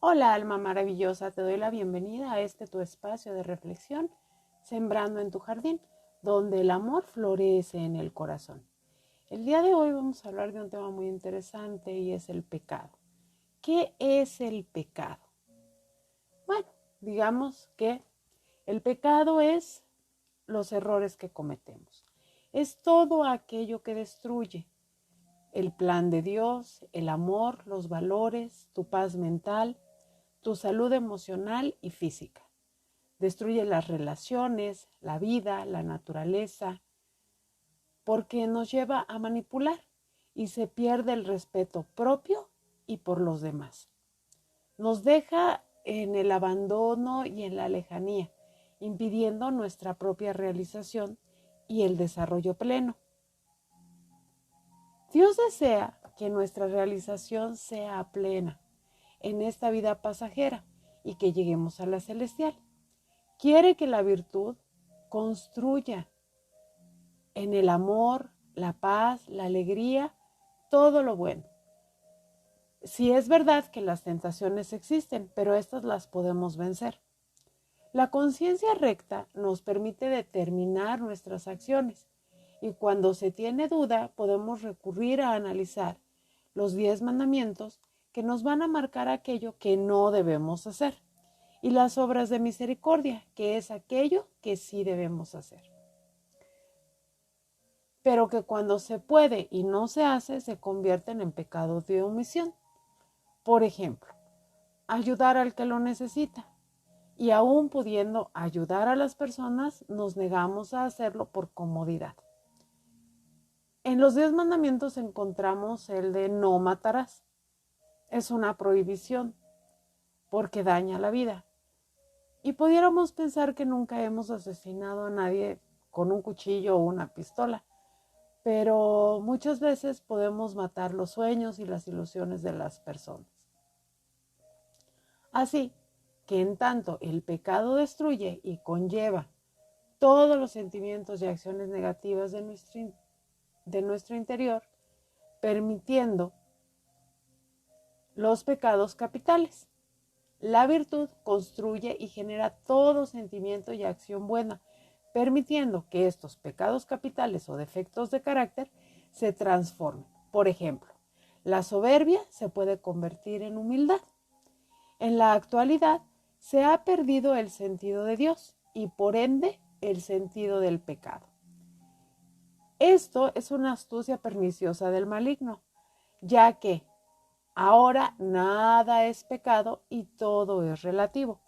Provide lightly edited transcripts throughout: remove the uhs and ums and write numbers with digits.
Hola alma maravillosa, te doy la bienvenida a este tu espacio de reflexión, Sembrando en tu jardín, donde el amor florece en el corazón. El día de hoy vamos a hablar de un tema muy interesante y es el pecado. ¿Qué es el pecado? Bueno, digamos que el pecado es los errores que cometemos. Es todo aquello que destruye el plan de Dios, el amor, los valores, tu paz mental, tu salud emocional y física. Destruye las relaciones, la vida, la naturaleza, porque nos lleva a manipular y se pierde el respeto propio y por los demás. Nos deja en el abandono y en la lejanía, impidiendo nuestra propia realización y el desarrollo pleno. Dios desea que nuestra realización sea plena en esta vida pasajera y que lleguemos a la celestial. Quiere que la virtud construya en el amor, la paz, la alegría, todo lo bueno. Sí es verdad que las tentaciones existen, pero estas las podemos vencer. La conciencia recta nos permite determinar nuestras acciones y cuando se tiene duda podemos recurrir a analizar los 10 mandamientos que nos van a marcar aquello que no debemos hacer y las obras de misericordia, que es aquello que sí debemos hacer. Pero que cuando se puede y no se hace, se convierten en pecados de omisión. Por ejemplo, ayudar al que lo necesita. Y aún pudiendo ayudar a las personas, nos negamos a hacerlo por comodidad. En los 10 mandamientos encontramos el de no matarás. Es una prohibición porque daña la vida. Y pudiéramos pensar que nunca hemos asesinado a nadie con un cuchillo o una pistola, pero muchas veces podemos matar los sueños y las ilusiones de las personas. Así que en tanto el pecado destruye y conlleva todos los sentimientos y acciones negativas de nuestro interior, permitiendo los pecados capitales. La virtud construye y genera todo sentimiento y acción buena, permitiendo que estos pecados capitales o defectos de carácter se transformen. Por ejemplo, la soberbia se puede convertir en humildad. En la actualidad se ha perdido el sentido de Dios y por ende el sentido del pecado. Esto es una astucia perniciosa del maligno, ya que ahora nada es pecado y todo es relativo.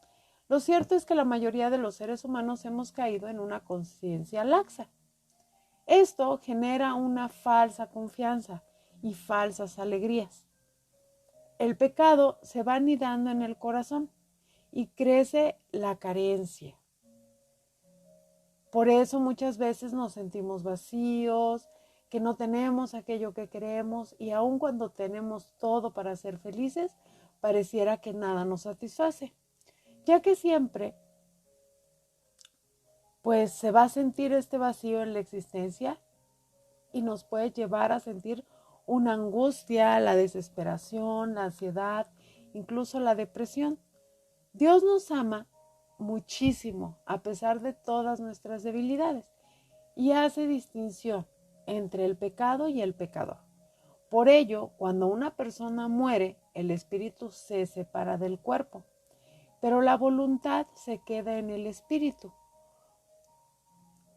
Lo cierto es que la mayoría de los seres humanos hemos caído en una conciencia laxa. Esto genera una falsa confianza y falsas alegrías. El pecado se va anidando en el corazón y crece la carencia. Por eso muchas veces nos sentimos vacíos, que no tenemos aquello que queremos y aun cuando tenemos todo para ser felices, pareciera que nada nos satisface, ya que siempre pues se va a sentir este vacío en la existencia y nos puede llevar a sentir una angustia, la desesperación, la ansiedad, incluso la depresión. Dios nos ama muchísimo a pesar de todas nuestras debilidades y hace distinción entre el pecado y el pecador. Por ello, cuando una persona muere, el espíritu se separa del cuerpo, pero la voluntad se queda en el espíritu.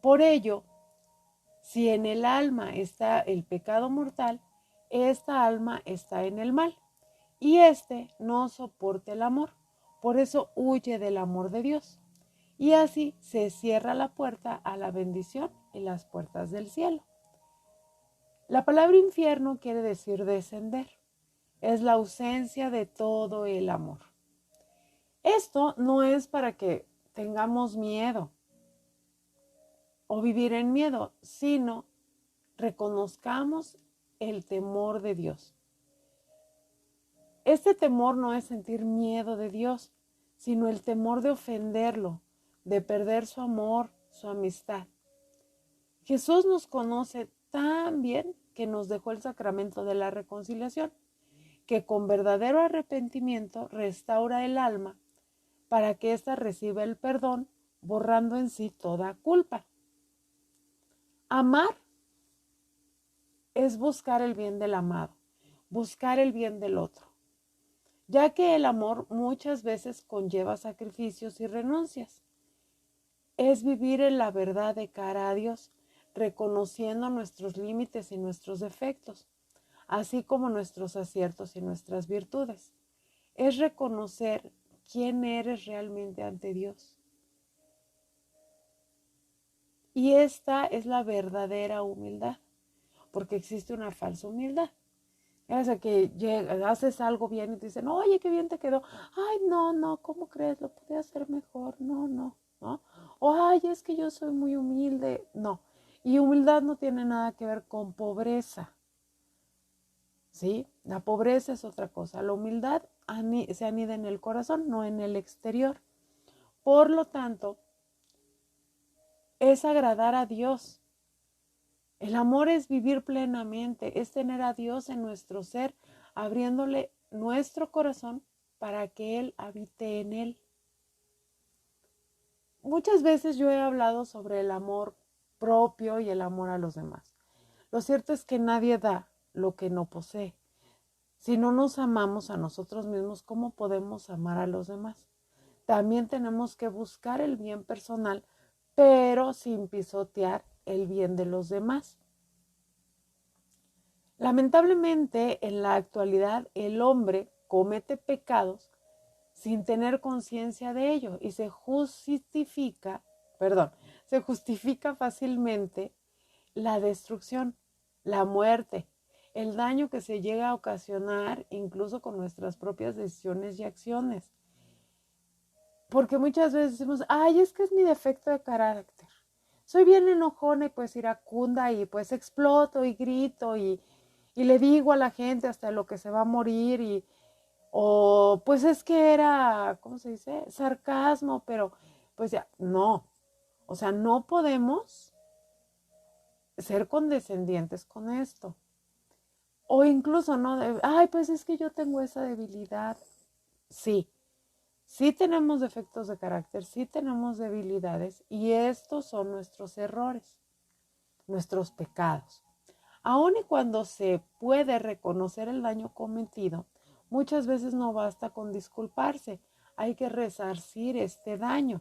Por ello, si en el alma está el pecado mortal, esta alma está en el mal y éste no soporta el amor. Por eso huye del amor de Dios. Y así se cierra la puerta a la bendición y las puertas del cielo. La palabra infierno quiere decir descender. Es la ausencia de todo el amor. Esto no es para que tengamos miedo o vivir en miedo, sino reconozcamos el temor de Dios. Este temor no es sentir miedo de Dios, sino el temor de ofenderlo, de perder su amor, su amistad. Jesús nos conoce tan bien que nos dejó el sacramento de la reconciliación, que con verdadero arrepentimiento restaura el alma para que ésta reciba el perdón, borrando en sí toda culpa. Amar es buscar el bien del amado, buscar el bien del otro, ya que el amor muchas veces conlleva sacrificios y renuncias. Es vivir en la verdad de cara a Dios, reconociendo nuestros límites y nuestros defectos, así como nuestros aciertos y nuestras virtudes. Es reconocer quién eres realmente ante Dios. Y esta es la verdadera humildad, porque existe una falsa humildad. Es que haces algo bien y te dicen, oye, qué bien te quedó. Ay, no, ¿cómo crees? Lo podía hacer mejor. No. O, ay, es que yo soy muy humilde. No. Y humildad no tiene nada que ver con pobreza. ¿Sí? La pobreza es otra cosa. La humildad se anida en el corazón, no en el exterior. Por lo tanto, es agradar a Dios. El amor es vivir plenamente, es tener a Dios en nuestro ser, abriéndole nuestro corazón para que Él habite en él. Muchas veces yo he hablado sobre el amor propio y el amor a los demás. Lo cierto es que nadie da lo que no posee. Si no nos amamos a nosotros mismos, ¿cómo podemos amar a los demás? También tenemos que buscar el bien personal, pero sin pisotear el bien de los demás. Lamentablemente, en la actualidad, el hombre comete pecados sin tener conciencia de ello y se justifica fácilmente la destrucción, la muerte, el daño que se llega a ocasionar incluso con nuestras propias decisiones y acciones. Porque muchas veces decimos, ay, es que es mi defecto de carácter. Soy bien enojona y pues iracunda y pues exploto y grito y le digo a la gente hasta lo que se va a morir o pues es que era, ¿cómo se dice? Sarcasmo, pero pues ya, no. O sea, no podemos ser condescendientes con esto. O incluso, ¿no? Ay, pues es que yo tengo esa debilidad. Sí, sí tenemos defectos de carácter, sí tenemos debilidades y estos son nuestros errores, nuestros pecados. Aun y cuando se puede reconocer el daño cometido, muchas veces no basta con disculparse, hay que resarcir este daño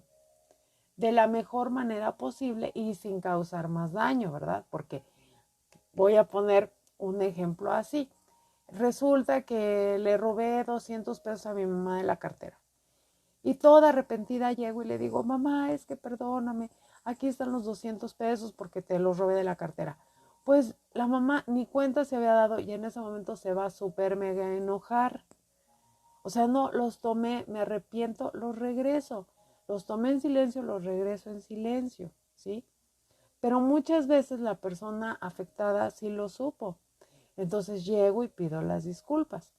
de la mejor manera posible y sin causar más daño, ¿verdad? Porque voy a poner un ejemplo así. Resulta que le robé 200 pesos a mi mamá de la cartera. Y toda arrepentida llego y le digo, mamá, es que perdóname, aquí están los 200 pesos porque te los robé de la cartera. Pues la mamá ni cuenta se había dado y en ese momento se va súper mega a enojar. O sea, no, los tomé, me arrepiento, los regreso. Los tomé en silencio, los regreso en silencio, ¿sí? Pero muchas veces la persona afectada sí lo supo. Entonces llego y pido las disculpas.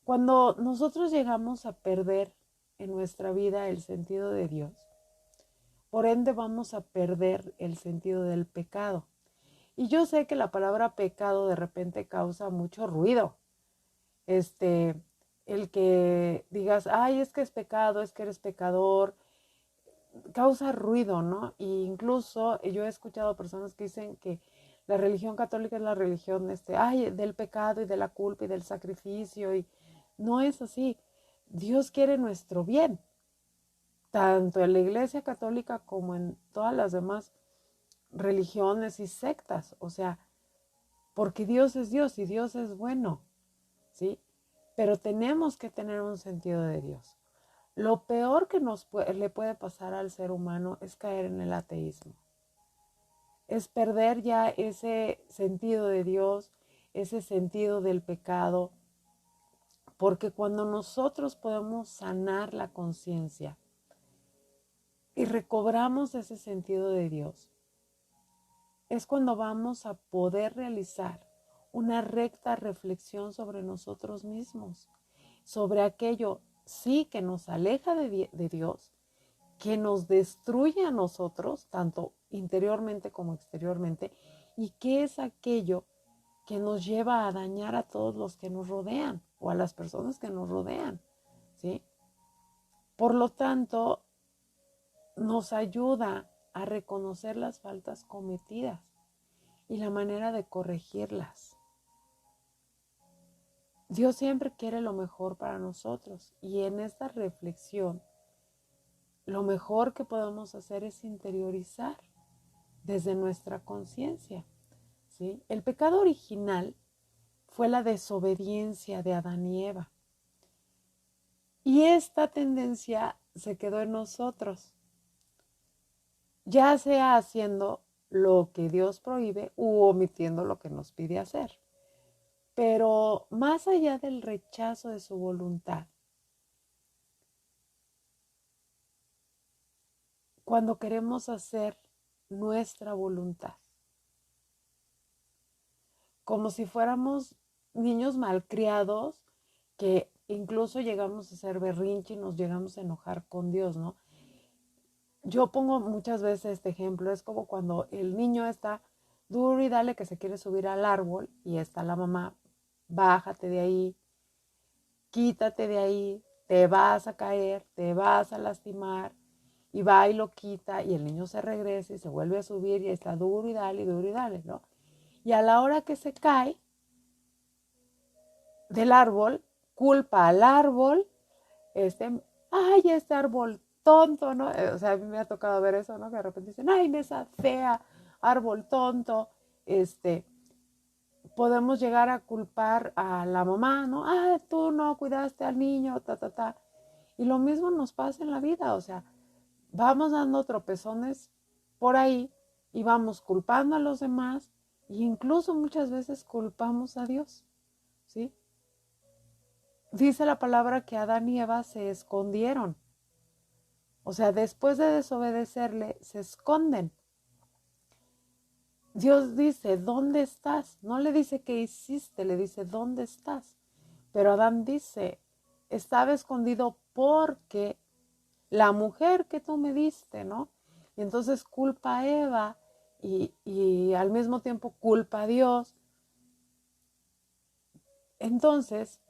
Cuando nosotros llegamos a perder en nuestra vida el sentido de Dios, por ende vamos a perder el sentido del pecado. Y yo sé que la palabra pecado de repente causa mucho ruido. El que digas, ay, es que es pecado, es que eres pecador, causa ruido, ¿no? E incluso yo he escuchado personas que dicen que la religión católica es la religión del pecado y de la culpa y del sacrificio y no es así. Dios quiere nuestro bien, tanto en la Iglesia Católica como en todas las demás religiones y sectas, o sea, porque Dios es Dios y Dios es bueno, ¿sí? Pero tenemos que tener un sentido de Dios. Lo peor que le puede pasar al ser humano es caer en el ateísmo. Es perder ya ese sentido de Dios, ese sentido del pecado, porque cuando nosotros podemos sanar la conciencia y recobramos ese sentido de Dios, es cuando vamos a poder realizar una recta reflexión sobre nosotros mismos, sobre aquello sí que nos aleja de Dios, que nos destruye a nosotros, tanto interiormente como exteriormente, y que es aquello que nos lleva a dañar a todos los que nos rodean o a las personas que nos rodean, ¿sí? Por lo tanto, nos ayuda a reconocer las faltas cometidas y la manera de corregirlas. Dios siempre quiere lo mejor para nosotros y en esta reflexión lo mejor que podemos hacer es interiorizar desde nuestra conciencia, ¿sí? El pecado original fue la desobediencia de Adán y Eva y esta tendencia se quedó en nosotros, ya sea haciendo lo que Dios prohíbe u omitiendo lo que nos pide hacer. Pero más allá del rechazo de su voluntad, cuando queremos hacer nuestra voluntad, como si fuéramos niños malcriados que incluso llegamos a hacer berrinche y nos llegamos a enojar con Dios, ¿no? Yo pongo muchas veces este ejemplo, es como cuando el niño está duro y dale que se quiere subir al árbol y está la mamá, bájate de ahí, quítate de ahí, te vas a caer, te vas a lastimar, y va y lo quita y el niño se regresa y se vuelve a subir y está duro y dale, ¿no? Y a la hora que se cae del árbol, culpa al árbol, ay, este árbol tonto, ¿no? O sea, a mí me ha tocado ver eso, ¿no? Que de repente dicen, ay, mesa fea, árbol tonto, podemos llegar a culpar a la mamá, ¿no? Ah, tú no cuidaste al niño, ta, ta, ta. Y lo mismo nos pasa en la vida, o sea, vamos dando tropezones por ahí y vamos culpando a los demás e incluso muchas veces culpamos a Dios, ¿sí? Dice la palabra que Adán y Eva se escondieron, o sea, después de desobedecerle, se esconden. Dios dice, ¿dónde estás? No le dice qué hiciste, le dice, ¿dónde estás? Pero Adán dice, estaba escondido porque la mujer que tú me diste, ¿no? Y entonces culpa a Eva y al mismo tiempo culpa a Dios. Entonces,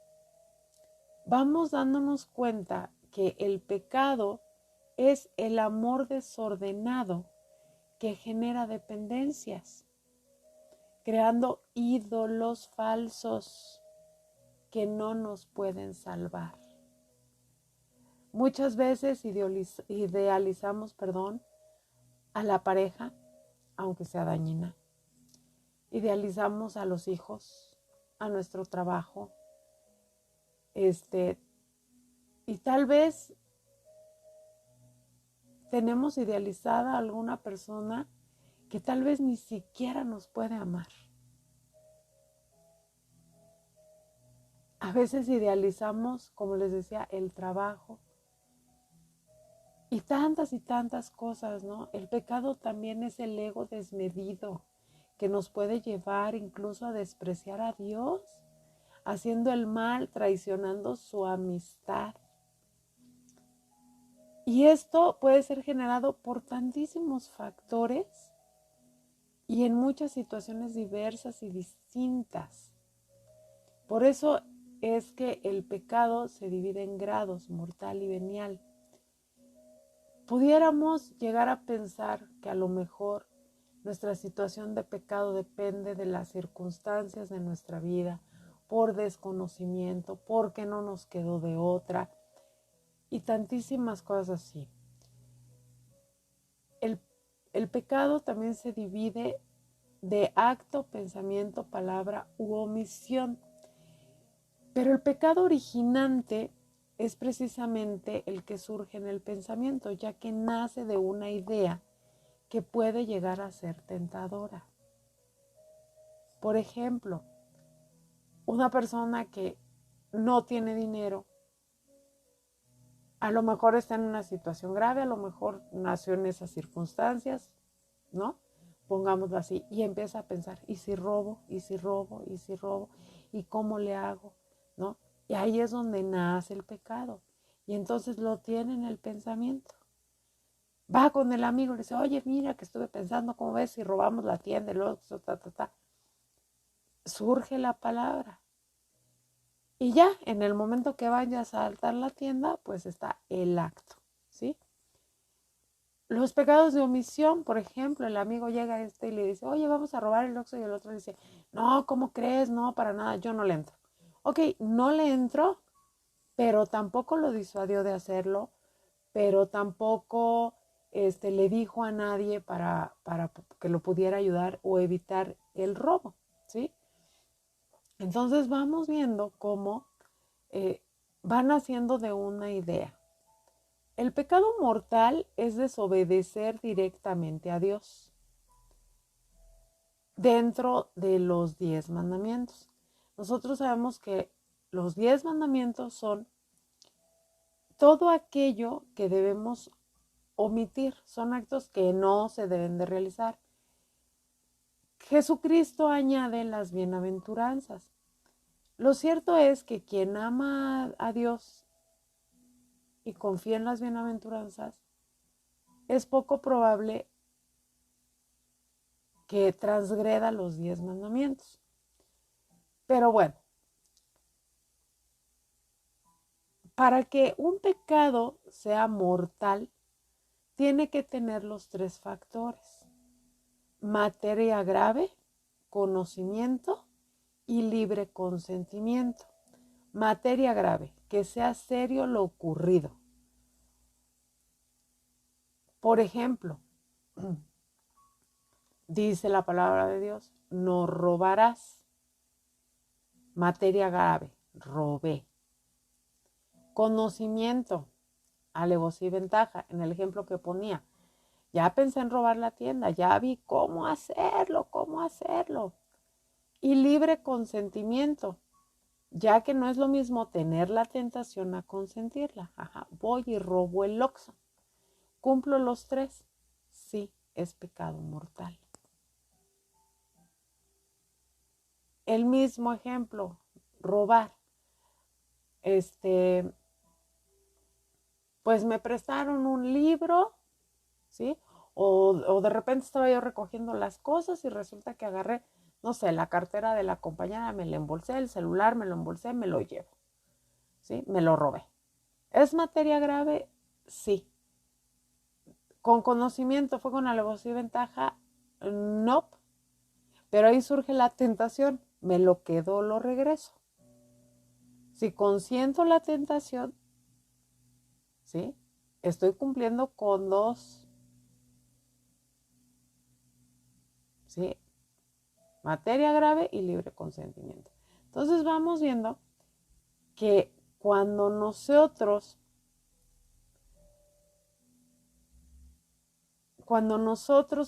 vamos dándonos cuenta que el pecado es el amor desordenado que genera dependencias, creando ídolos falsos que no nos pueden salvar. Muchas veces idealizamos, a la pareja, aunque sea dañina. Idealizamos a los hijos, a nuestro trabajo, y tal vez tenemos idealizada a alguna persona que tal vez ni siquiera nos puede amar. A veces idealizamos, como les decía, el trabajo y tantas cosas, ¿no? El pecado también es el ego desmedido que nos puede llevar incluso a despreciar a Dios, haciendo el mal, traicionando su amistad. Y esto puede ser generado por tantísimos factores y en muchas situaciones diversas y distintas. Por eso es que el pecado se divide en grados, mortal y venial. Pudiéramos llegar a pensar que a lo mejor nuestra situación de pecado depende de las circunstancias de nuestra vida, por desconocimiento, porque no nos quedó de otra y tantísimas cosas así. El pecado también se divide de acto, pensamiento, palabra u omisión. Pero el pecado originante es precisamente el que surge en el pensamiento, ya que nace de una idea que puede llegar a ser tentadora. Por ejemplo, una persona que no tiene dinero, a lo mejor está en una situación grave, a lo mejor nació en esas circunstancias, ¿no? Pongámoslo así, y empieza a pensar, ¿y si robo? ¿Y si robo? ¿Y si robo? ¿Y cómo le hago? ¿No? Y ahí es donde nace el pecado. Y entonces lo tiene en el pensamiento. Va con el amigo y le dice, oye, mira que estuve pensando, ¿cómo ves si robamos la tienda? Y luego, Surge la palabra. Y ya, en el momento que vayas a saltar la tienda, pues está el acto, ¿sí? Los pecados de omisión, por ejemplo, el amigo llega a y le dice, oye, vamos a robar el Oxxo, y el otro dice, no, ¿cómo crees? No, para nada, yo no le entro. Ok, no le entro, pero tampoco lo disuadió de hacerlo, pero tampoco le dijo a nadie para que lo pudiera ayudar o evitar el robo, ¿sí? Entonces vamos viendo cómo van haciendo de una idea. El pecado mortal es desobedecer directamente a Dios dentro de los 10 mandamientos. Nosotros sabemos que los 10 mandamientos son todo aquello que debemos omitir, son actos que no se deben de realizar. Jesucristo añade las bienaventuranzas. Lo cierto es que quien ama a Dios y confía en las bienaventuranzas, es poco probable que transgreda los 10 mandamientos. Pero bueno, para que un pecado sea mortal, tiene que tener los 3 factores: materia grave, conocimiento y libre consentimiento. Materia grave, que sea serio lo ocurrido. Por ejemplo, dice la palabra de Dios, no robarás. Materia grave, robé. Conocimiento, alevosía y ventaja, en el ejemplo que ponía. Ya pensé en robar la tienda, ya vi cómo hacerlo. Y libre consentimiento, ya que no es lo mismo tener la tentación a consentirla. Ajá, voy y robo el Oxxo. ¿Cumplo los 3? Sí, es pecado mortal. El mismo ejemplo, robar. Pues me prestaron un libro, ¿sí? O de repente estaba yo recogiendo las cosas y resulta que agarré, no sé, la cartera de la compañera, me la embolsé, el celular me lo embolsé, me lo llevo, ¿sí? Me lo robé. ¿Es materia grave? Sí. ¿Con conocimiento fue con alevosía y ventaja? No. Pero ahí surge la tentación, me lo quedo, lo regreso. Si consiento la tentación, ¿sí? Estoy cumpliendo con 2, ¿sí? Materia grave y libre consentimiento. Entonces vamos viendo que cuando nosotros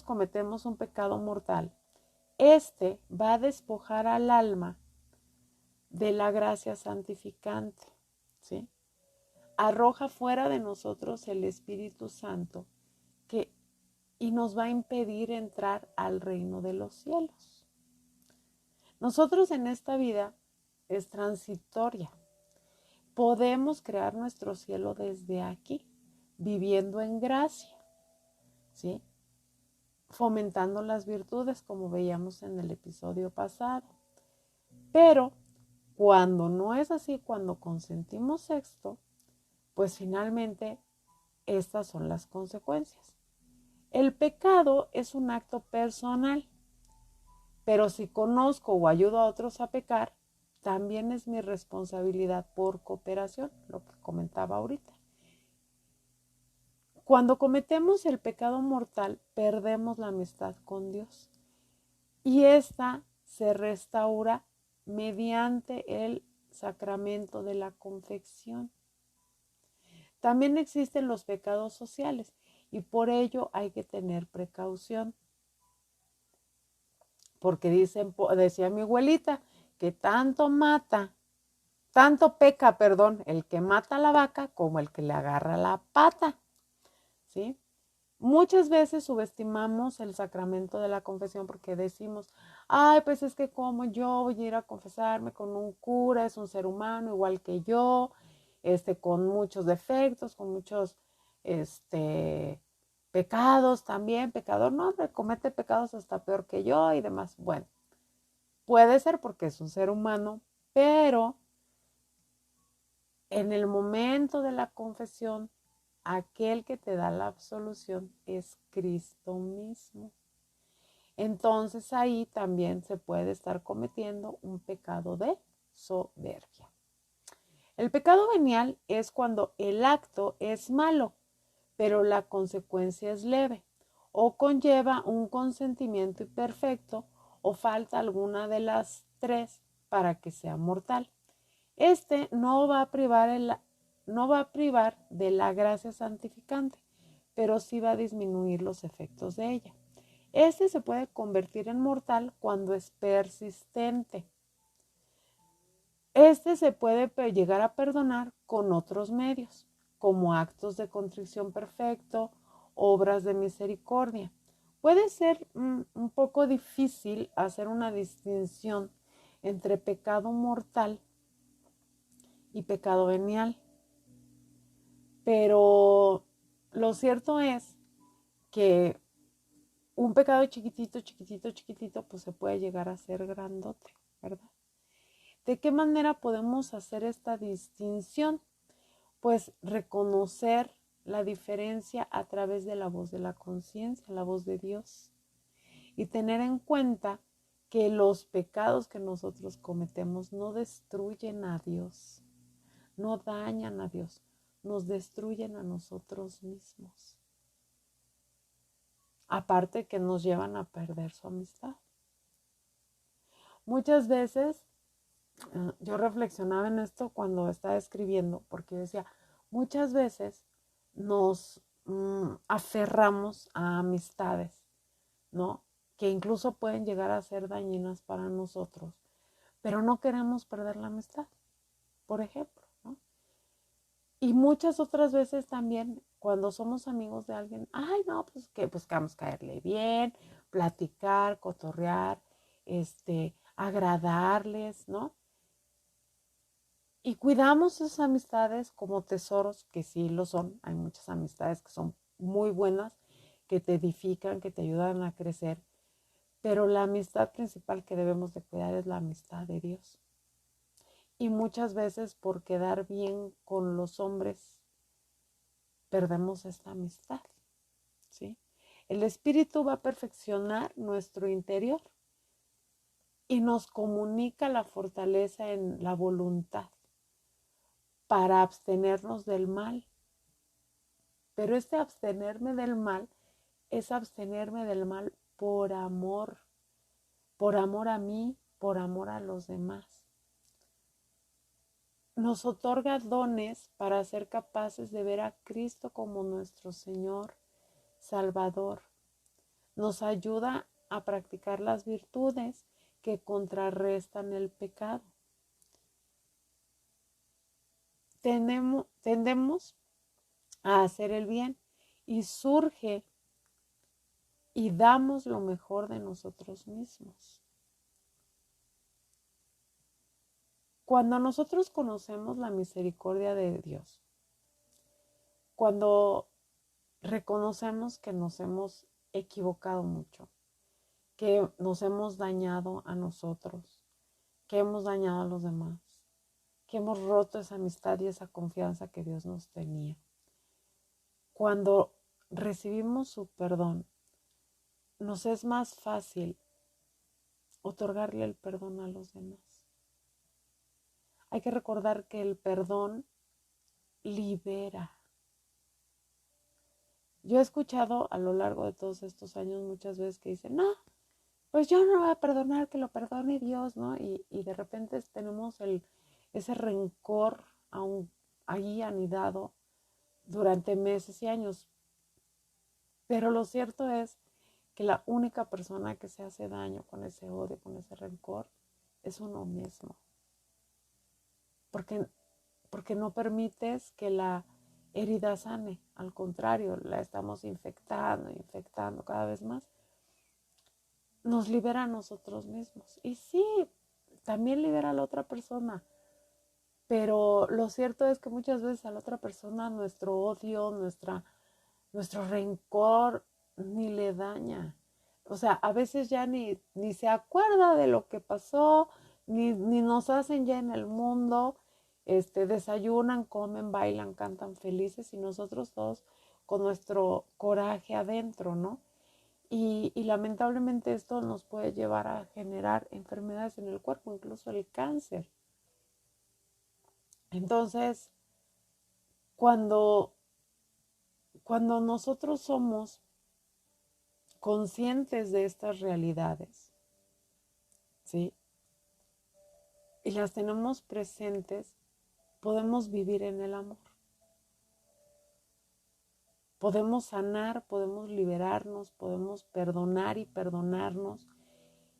cometemos un pecado mortal, este va a despojar al alma de la gracia santificante, ¿sí? Arroja fuera de nosotros el Espíritu Santo y nos va a impedir entrar al reino de los cielos. Nosotros en esta vida es transitoria. Podemos crear nuestro cielo desde aquí, viviendo en gracia, ¿sí? Fomentando las virtudes, como veíamos en el episodio pasado. Pero cuando no es así, cuando consentimos esto, pues finalmente estas son las consecuencias. El pecado es un acto personal, pero si conozco o ayudo a otros a pecar, también es mi responsabilidad por cooperación, lo que comentaba ahorita. Cuando cometemos el pecado mortal, perdemos la amistad con Dios y esta se restaura mediante el sacramento de la confesión. También existen los pecados sociales y por ello hay que tener precaución. Porque decía mi abuelita, que tanto peca, el que mata a la vaca como el que le agarra la pata, ¿sí? Muchas veces subestimamos el sacramento de la confesión porque decimos, ay, pues es que como yo voy a ir a confesarme con un cura, es un ser humano igual que yo, con muchos defectos, con muchos, pecados también, pecador, no, hombre, comete pecados hasta peor que yo y demás. Bueno, puede ser porque es un ser humano, pero En el momento de la confesión, aquel que te da la absolución es Cristo mismo. Entonces ahí también se puede estar cometiendo un pecado de soberbia. El pecado venial es cuando el acto es malo, pero la consecuencia es leve, o conlleva un consentimiento imperfecto, o falta alguna de las tres para que sea mortal. Este no va a privar de la gracia santificante, pero sí va a disminuir los efectos de ella. Este se puede convertir en mortal cuando es persistente. Este se puede llegar a perdonar con otros medios, como actos de contrición perfecto, obras de misericordia. Puede ser un poco difícil hacer una distinción entre pecado mortal y pecado venial, pero lo cierto es que un pecado chiquitito, chiquitito, chiquitito, pues se puede llegar a ser grandote, ¿verdad? ¿De qué manera podemos hacer esta distinción? Pues reconocer la diferencia a través de la voz de la conciencia, la voz de Dios, y tener en cuenta que los pecados que nosotros cometemos no destruyen a Dios, no dañan a Dios, nos destruyen a nosotros mismos. Aparte que nos llevan a perder su amistad. Muchas veces yo reflexionaba en esto cuando estaba escribiendo, porque decía, muchas veces nos aferramos a amistades, ¿no? Que incluso pueden llegar a ser dañinas para nosotros, pero no queremos perder la amistad, por ejemplo, ¿no? Y muchas otras veces también, cuando somos amigos de alguien, ay, no, pues que buscamos caerle bien, platicar, cotorrear, agradarles, ¿no? Y cuidamos esas amistades como tesoros, que sí lo son. Hay muchas amistades que son muy buenas, que te edifican, que te ayudan a crecer. Pero la amistad principal que debemos de cuidar es la amistad de Dios. Y muchas veces por quedar bien con los hombres, perdemos esta amistad, ¿sí? El Espíritu va a perfeccionar nuestro interior y nos comunica la fortaleza en la voluntad para abstenernos del mal. Pero este abstenerme del mal es abstenerme del mal por amor a mí, por amor a los demás. Nos otorga dones para ser capaces de ver a Cristo como nuestro Señor, Salvador. Nos ayuda a practicar las virtudes que contrarrestan el pecado. Tendemos a hacer el bien y surge y damos lo mejor de nosotros mismos. Cuando nosotros conocemos la misericordia de Dios, cuando reconocemos que nos hemos equivocado mucho, que nos hemos dañado a nosotros, que hemos dañado a los demás, que hemos roto esa amistad y esa confianza que Dios nos tenía. Cuando recibimos su perdón, nos es más fácil otorgarle el perdón a los demás. Hay que recordar que el perdón libera. Yo he escuchado a lo largo de todos estos años muchas veces que dicen, no, pues yo no voy a perdonar, que lo perdone Dios, ¿no? Y de repente tenemos ese rencor aún ahí anidado durante meses y años. Pero lo cierto es que la única persona que se hace daño con ese odio, con ese rencor, es uno mismo. Porque no permites que la herida sane, al contrario, la estamos infectando cada vez más. Nos libera a nosotros mismos. Y sí, también libera a la otra persona. Pero lo cierto es que muchas veces a la otra persona nuestro odio, nuestro rencor ni le daña. O sea, a veces ya ni se acuerda de lo que pasó, ni nos hacen ya en el mundo. desayunan, comen, bailan, cantan felices y nosotros todos con nuestro coraje adentro, ¿no? Y lamentablemente esto nos puede llevar a generar enfermedades en el cuerpo, incluso el cáncer. Entonces, cuando nosotros somos conscientes de estas realidades, ¿sí? Y las tenemos presentes, podemos vivir en el amor. Podemos sanar, podemos liberarnos, podemos perdonar y perdonarnos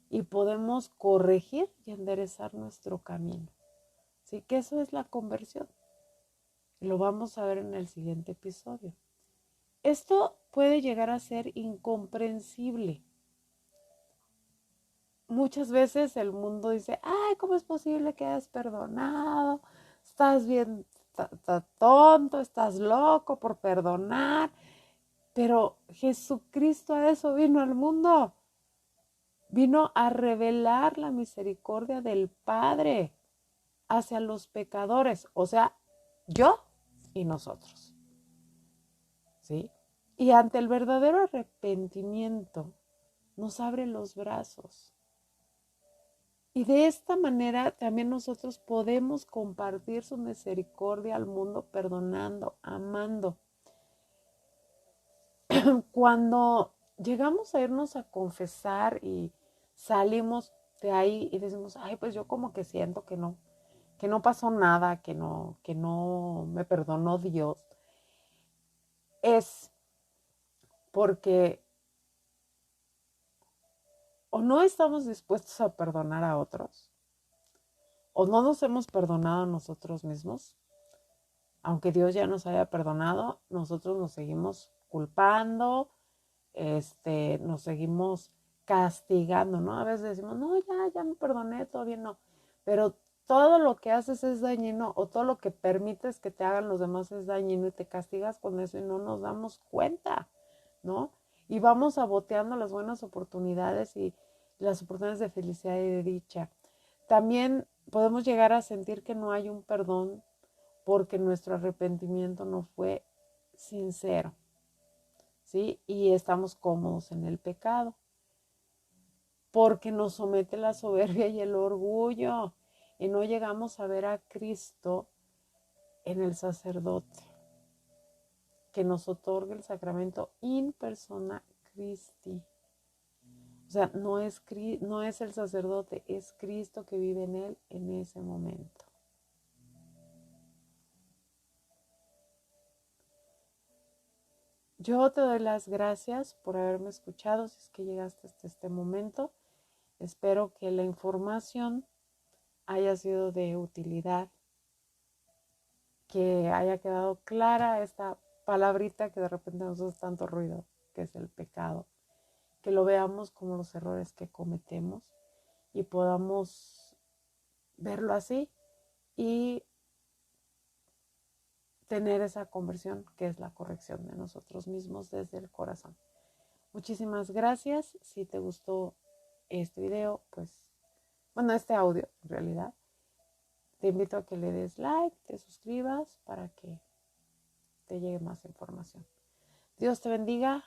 y podemos corregir y enderezar nuestro camino. Así que eso es la conversión. Lo vamos a ver en el siguiente episodio. Esto puede llegar a ser incomprensible. Muchas veces el mundo dice, ay, ¿cómo es posible que hayas perdonado? Estás bien tonto, estás loco por perdonar. Pero Jesucristo a eso vino al mundo. Vino a revelar la misericordia del Padre hacia los pecadores, o sea, yo y nosotros. ¿Sí? Y ante el verdadero arrepentimiento nos abre los brazos. Y de esta manera también nosotros podemos compartir su misericordia al mundo, perdonando, amando. Cuando llegamos a irnos a confesar y salimos de ahí y decimos, ay, pues yo como que siento que no pasó nada, que no me perdonó Dios, es porque o no estamos dispuestos a perdonar a otros, o no nos hemos perdonado a nosotros mismos. Aunque Dios ya nos haya perdonado, nosotros nos seguimos culpando, nos seguimos castigando, ¿no? A veces decimos, no, ya me perdoné, todo bien, no. Pero todo lo que haces es dañino o todo lo que permites que te hagan los demás es dañino y te castigas con eso y no nos damos cuenta, ¿no? Y vamos saboteando las buenas oportunidades y las oportunidades de felicidad y de dicha. También podemos llegar a sentir que no hay un perdón porque nuestro arrepentimiento no fue sincero, ¿sí? Y estamos cómodos en el pecado, porque nos somete la soberbia y el orgullo, y no llegamos a ver a Cristo en el sacerdote, que nos otorga el sacramento in persona Christi. O sea, no es el sacerdote, es Cristo que vive en él en ese momento. Yo te doy las gracias por haberme escuchado, si es que llegaste hasta este momento. Espero que la información haya sido de utilidad, que haya quedado clara esta palabrita que de repente nos hace tanto ruido, que es el pecado, que lo veamos como los errores que cometemos y podamos verlo así y tener esa conversión que es la corrección de nosotros mismos desde el corazón. Muchísimas gracias. Si te gustó este video, este audio en realidad, te invito a que le des like, te suscribas para que te llegue más información. Dios te bendiga.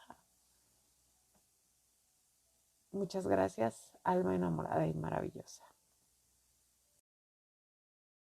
Muchas gracias, alma enamorada y maravillosa.